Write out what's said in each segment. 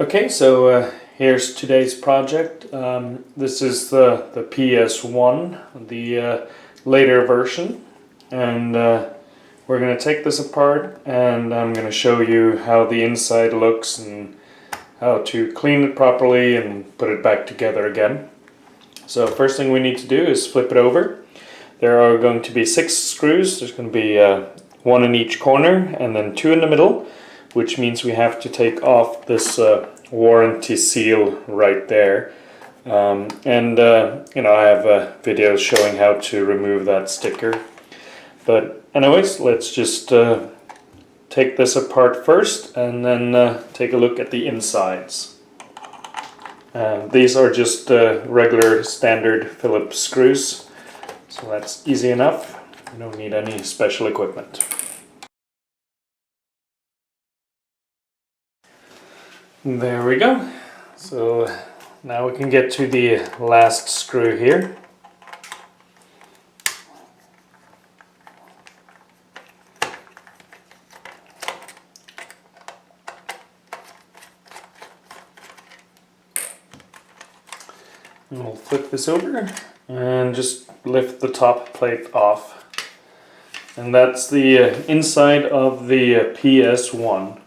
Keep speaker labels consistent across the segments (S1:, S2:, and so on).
S1: Okay, so here's today's project. This is the PS1, the later version, and we're going to take this apart and I'm going to show you how the inside looks and how to clean it properly and put it back together again. So first thing we need to do is flip it over. There are going to be 6 screws. There's going to be 1 in each corner and then 2 in the middle, which means we have to take off this warranty seal right there. You know, I have videos showing how to remove that sticker. But anyways, let's just take this apart first and then take a look at the insides. These are just regular standard Phillips screws, so that's easy enough. You don't need any special equipment. There we go. So now we can get to the last screw here. And we'll flip this over and just lift the top plate off. And that's the inside of the PS1.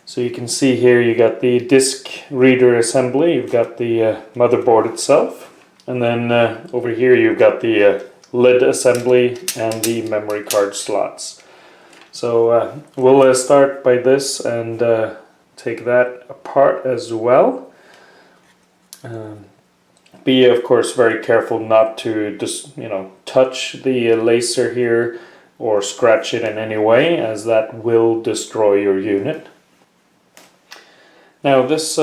S1: So you can see here you got the disc reader assembly, you've got the motherboard itself, and then over here you've got the lid assembly and the memory card slots. So we'll start by this and take that apart as well. Be of course very careful not to just touch the laser here or scratch it in any way, as that will destroy your unit. Now this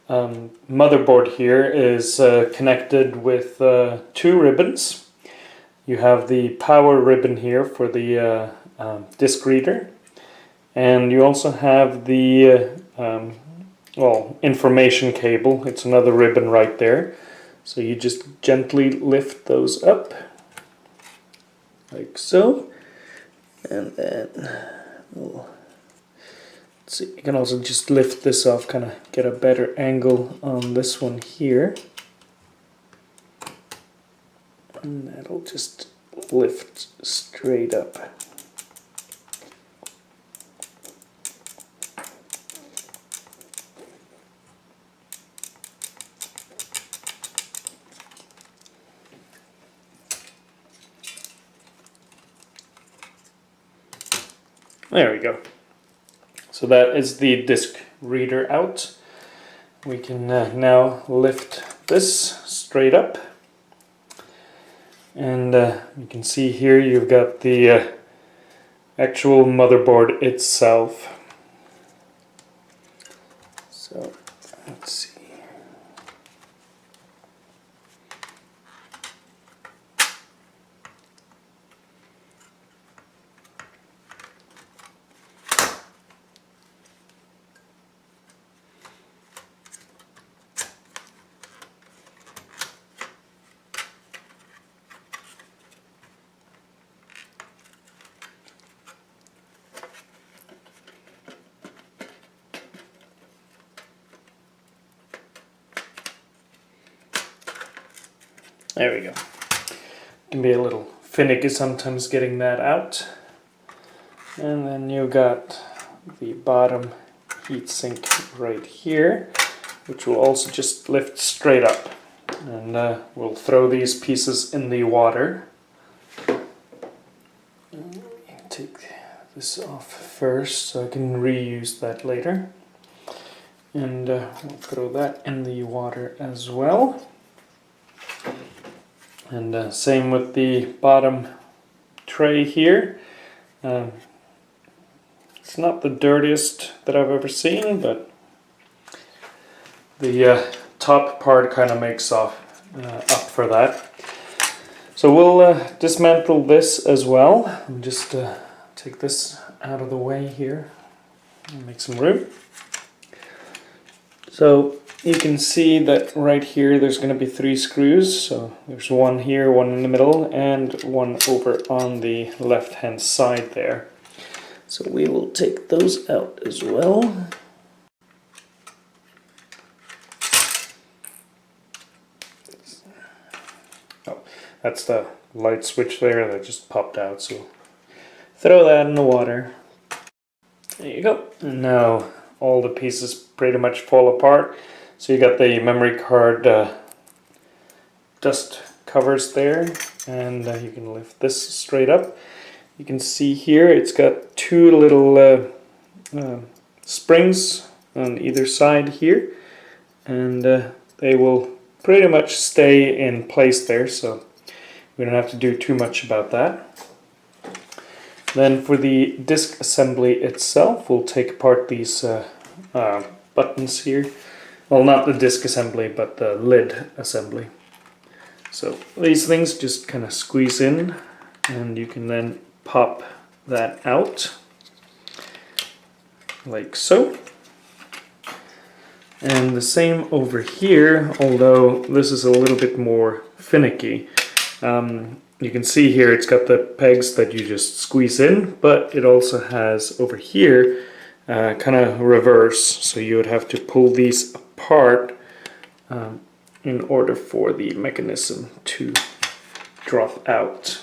S1: motherboard here is connected with 2 ribbons. You have the power ribbon here for the disc reader, and you also have the information cable. It's another ribbon right there. So you just gently lift those up like so, and then so you can also just lift this off, kind of get a better angle on this one here. And that'll just lift straight up. There we go. So that is the disc reader out. We can now lift this straight up. And you can see here you've got the actual motherboard itself. So let's see. There we go. Can be a little finicky sometimes getting that out. And then you got the bottom heatsink right here, which will also just lift straight up. And we'll throw these pieces in the water. Take this off first so I can reuse that later. And we'll throw that in the water as well. And same with the bottom tray here. It's not the dirtiest that I've ever seen, but the top part kind of makes up for that. So we'll dismantle this as well. And just take this out of the way here and make some room. So you can see that right here there's going to be 3 screws. So there's 1 here, 1 in the middle, and 1 over on the left hand side there. So we will take those out as well. that's the light switch there that just popped out, so throw that in the water. There you go. And now all the pieces pretty much fall apart. So you got the memory card dust covers there, and you can lift this straight up. You can see here it's got two little springs on either side here, and they will pretty much stay in place there, so we don't have to do too much about that. Then for the disc assembly itself, we'll take apart these buttons here. Well, not the disc assembly, but the lid assembly. So these things just kind of squeeze in, and you can then pop that out like so. And the same over here, although this is a little bit more finicky. You can see here it's got the pegs that you just squeeze in, but it also has over here kind of reverse, so you would have to pull these apart in order for the mechanism to drop out.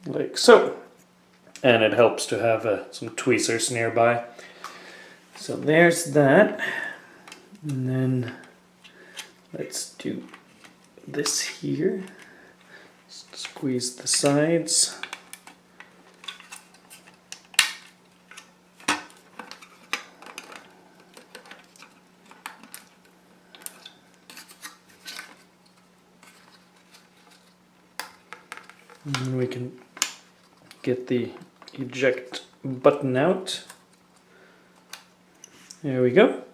S1: Like so. And it helps to have some tweezers nearby. So there's that. And then let's do this here. Just squeeze the sides. And then we can get the eject button out. There we go.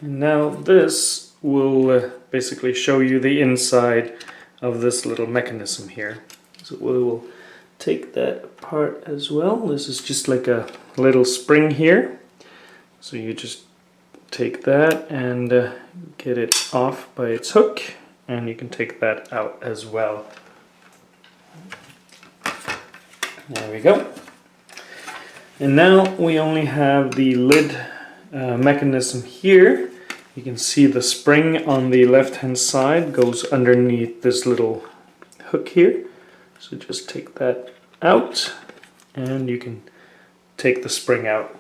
S1: And now this will basically show you the inside of this little mechanism here. So we will take that apart as well. This is just like a little spring here. So you just take that and get it off by its hook, and you can take that out as well. There we go. And now we only have the lid mechanism here. You can see the spring on the left hand side goes underneath this little hook here. So just take that out, and you can take the spring out.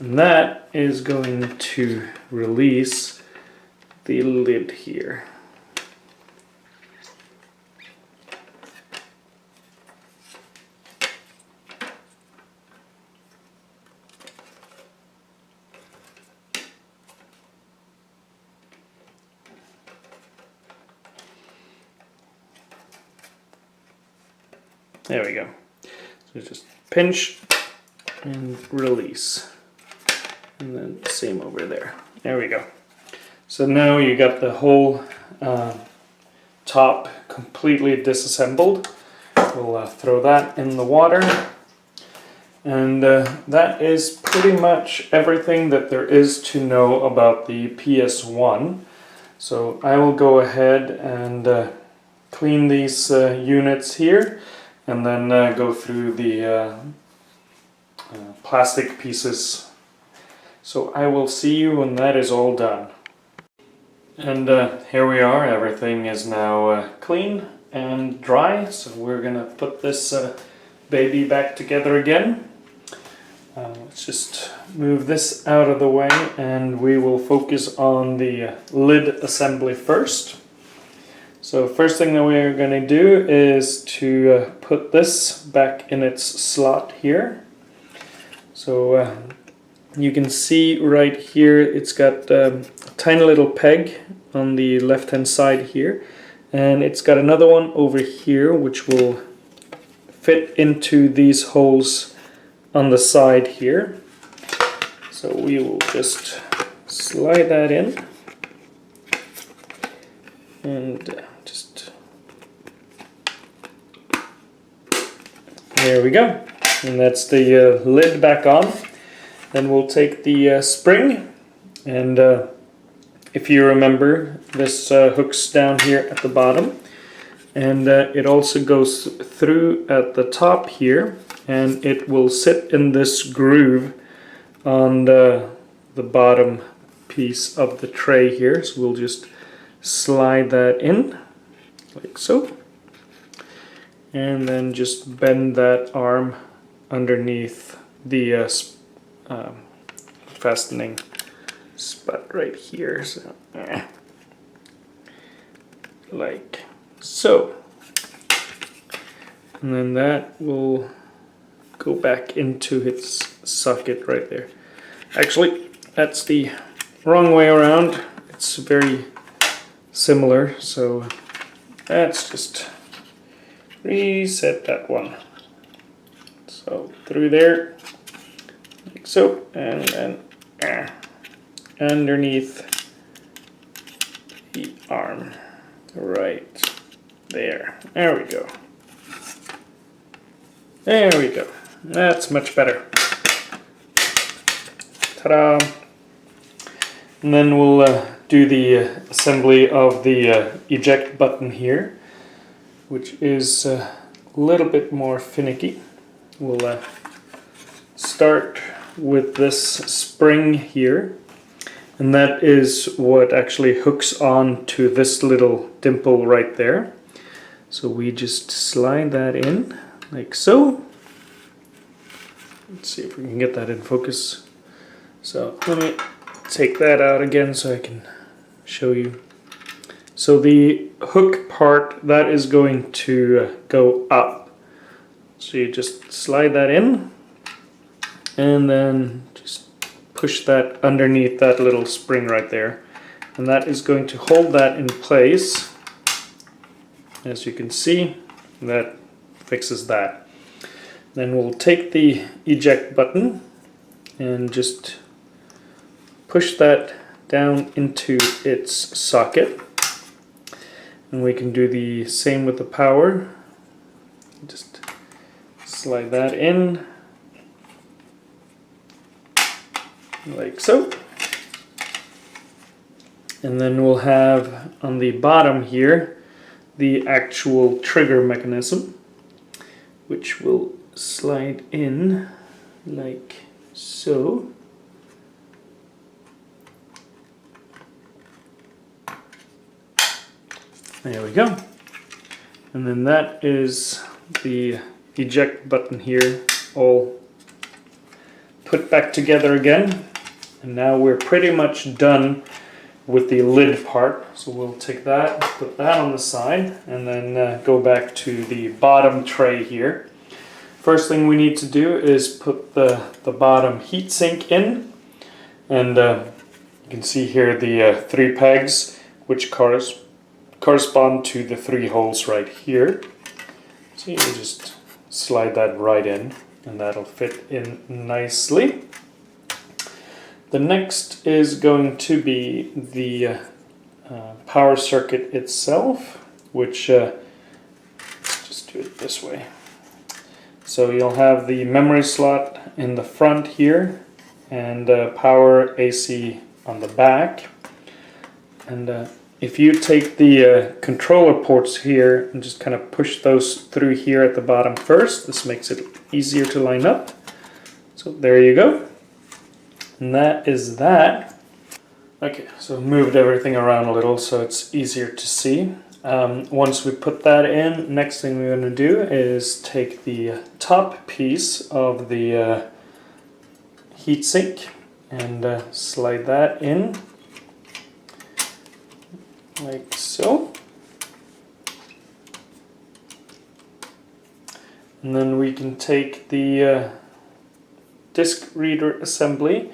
S1: And that is going to release the lid here. There we go. So just pinch and release. And then same over there. There we go. So now you got the whole top completely disassembled. We'll throw that in the water. And that is pretty much everything that there is to know about the PS1. So I will go ahead and clean these units here, and then go through the plastic pieces. So I will see you when that is all done. And here we are, everything is now clean and dry, so we're gonna put this baby back together again. Let's just move this out of the way, and we will focus on the lid assembly first. So first thing that we're going to do is to put this back in its slot here. So you can see right here it's got a tiny little peg on the left hand side here, and it's got another one over here which will fit into these holes on the side here. So we will just slide that in and just There we go. And that's the lid back on. Then we'll take the spring, and if you remember, this hooks down here at the bottom, and it also goes through at the top here, and it will sit in this groove on the bottom piece of the tray here. So we'll just slide that in like so, and then just bend that arm underneath the fastening spot right here, so like so, and then that will go back into its socket right there. Actually, that's the wrong way around. It's very similar, so let's just reset that one. So through there, like so, and then underneath the arm, right there. There we go. There we go. That's much better. Ta-da! And then we'll do the assembly of the eject button here, which is a little bit more finicky. We'll start with this spring here, and that is what actually hooks on to this little dimple right there. So we just slide that in like so. Let's see if we can get that in focus. So let me take that out again so I can show you. So the hook part, that is going to go up. So you just slide that in, and then just push that underneath that little spring right there. And that is going to hold that in place. As you can see, that fixes that. Then we'll take the eject button and just push that down into its socket. And we can do the same with the power. Just slide that in like so. And then we'll have on the bottom here the actual trigger mechanism, which will slide in like so. There we go. And then that is the eject button here all put back together again. And now we're pretty much done with the lid part. So we'll take that, put that on the side, and then go back to the bottom tray here. First thing we need to do is put the bottom heatsink in. And you can see here the 3 pegs, which correspond to the 3 holes right here. So you just slide that right in, and that'll fit in nicely. The next is going to be the power circuit itself, which let's just do it this way. So you'll have the memory slot in the front here, and power AC on the back. And if you take the controller ports here and just kind of push those through here at the bottom first, this makes it easier to line up. So there you go. And that is that. Okay, so moved everything around a little so it's easier to see. Once we put that in, next thing we're going to do is take the top piece of the heatsink and slide that in like so. And then we can take the disc reader assembly,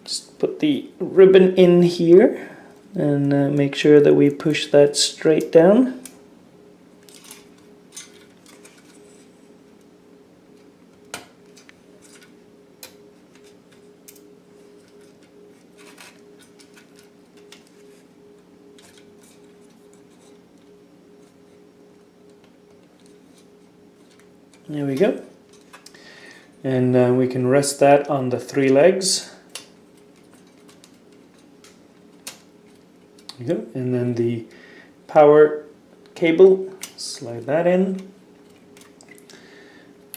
S1: just put the ribbon in here and make sure that we push that straight down. There we go. And we can rest that on the 3 legs. There you go. And then the power cable, slide that in.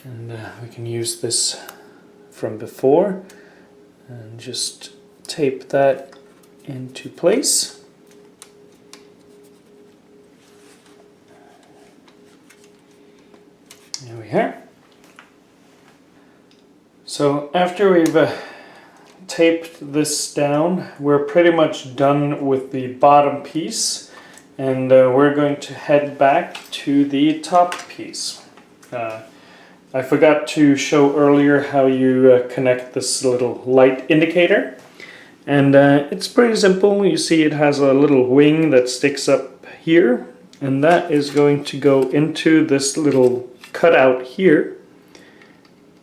S1: And we can use this from before and just tape that into place. There we are. So after we've taped this down, we're pretty much done with the bottom piece, and we're going to head back to the top piece. I forgot to show earlier how you connect this little light indicator, and it's pretty simple. You see it has a little wing that sticks up here, and that is going to go into this little cutout here.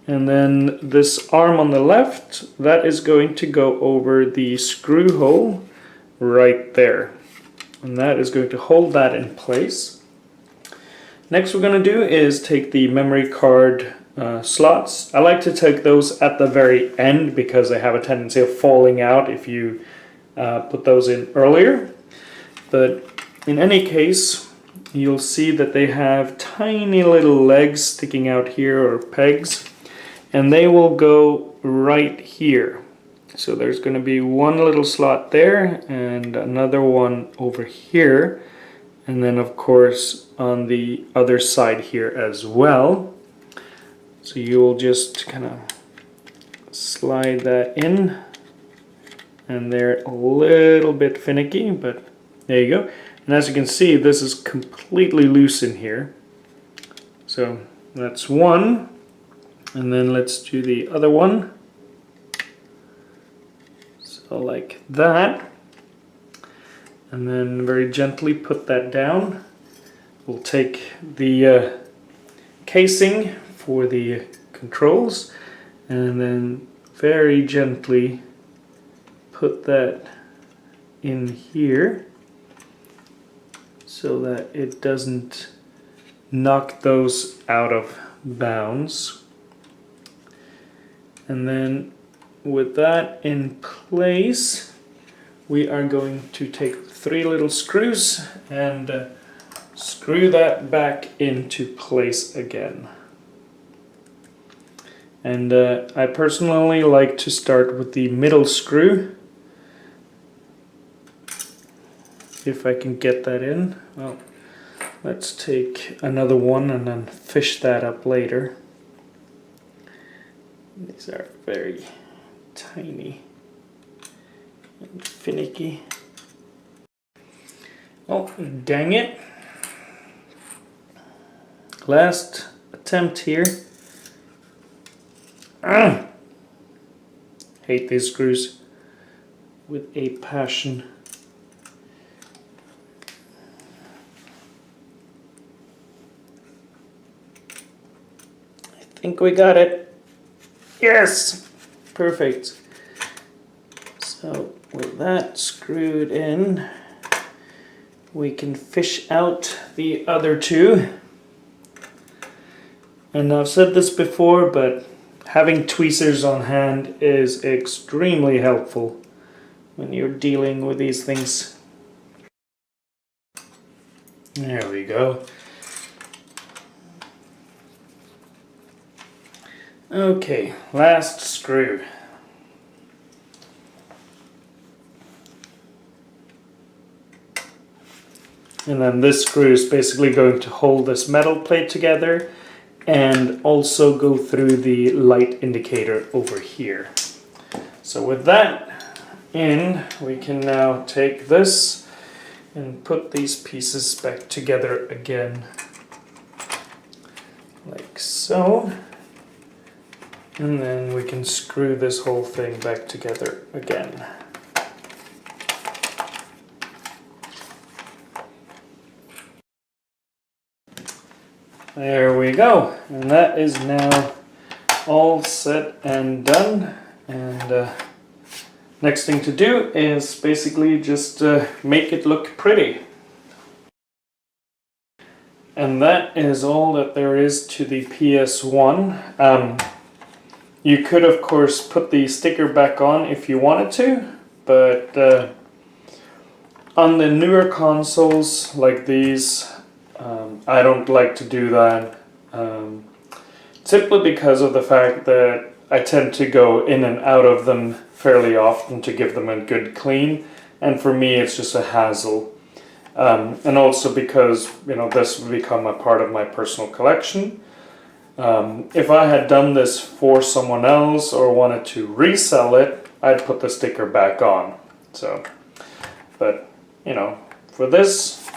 S1: And then this arm on the left, that is going to go over the screw hole right there. And that is going to hold that in place. Next we're going to do is take the memory card slots. I like to take those at the very end because they have a tendency of falling out if you put those in earlier. But in any case, you'll see that they have tiny little legs sticking out here, or pegs, and they will go right here. So there's going to be one little slot there and another one over here, and then of course on the other side here as well. So you will just kind of slide that in, and they're a little bit finicky, but there you go. And as you can see, this is completely loose in here. So that's one, and then let's do the other one. So like that, and then very gently put that down. We'll take the casing for the controls, and then very gently put that in here so that it doesn't knock those out of bounds. And then with that in place, we are going to take 3 little screws and screw that back into place again. And I personally like to start with the middle screw, if I can get that in. Well, let's take another one and then fish that up later. These are very tiny and finicky. Oh, dang it. Last attempt here. Hate these screws with a passion. I think we got it. Yes! Perfect. So with that screwed in, we can fish out the other 2. And I've said this before, but having tweezers on hand is extremely helpful when you're dealing with these things. There we go. Okay, last screw. And then this screw is basically going to hold this metal plate together and also go through the light indicator over here. So with that in, we can now take this and put these pieces back together again, like so. And then we can screw this whole thing back together again. There we go, and that is now all set and done. And next thing to do is basically just make it look pretty. And that is all that there is to the PS1. You could of course put the sticker back on if you wanted to, but on the newer consoles like these, I don't like to do that, simply because of the fact that I tend to go in and out of them fairly often to give them a good clean, and for me it's just a hassle. And also because, you know, this would become a part of my personal collection. If I had done this for someone else or wanted to resell it, I'd put the sticker back on. So, but you know, for this,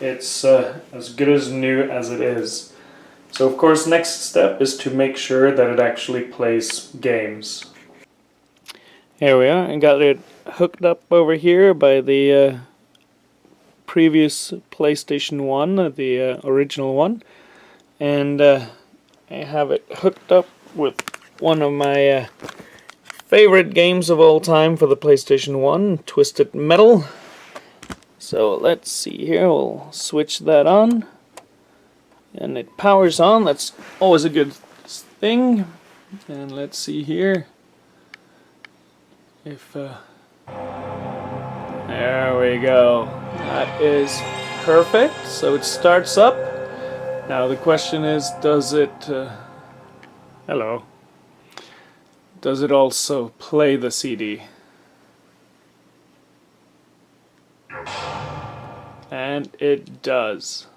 S1: it's as good as new as it is. So of course, next step is to make sure that it actually plays games. Here we are. I got it hooked up over here by the previous PlayStation 1, the original one, and I have it hooked up with one of my favorite games of all time for the PlayStation 1, Twisted Metal. So let's see here, we'll switch that on, and it powers on. That's always a good thing. And let's see here if there we go. That is perfect. So it starts up. Now the question is, does it hello, does it also play the CD? And it does.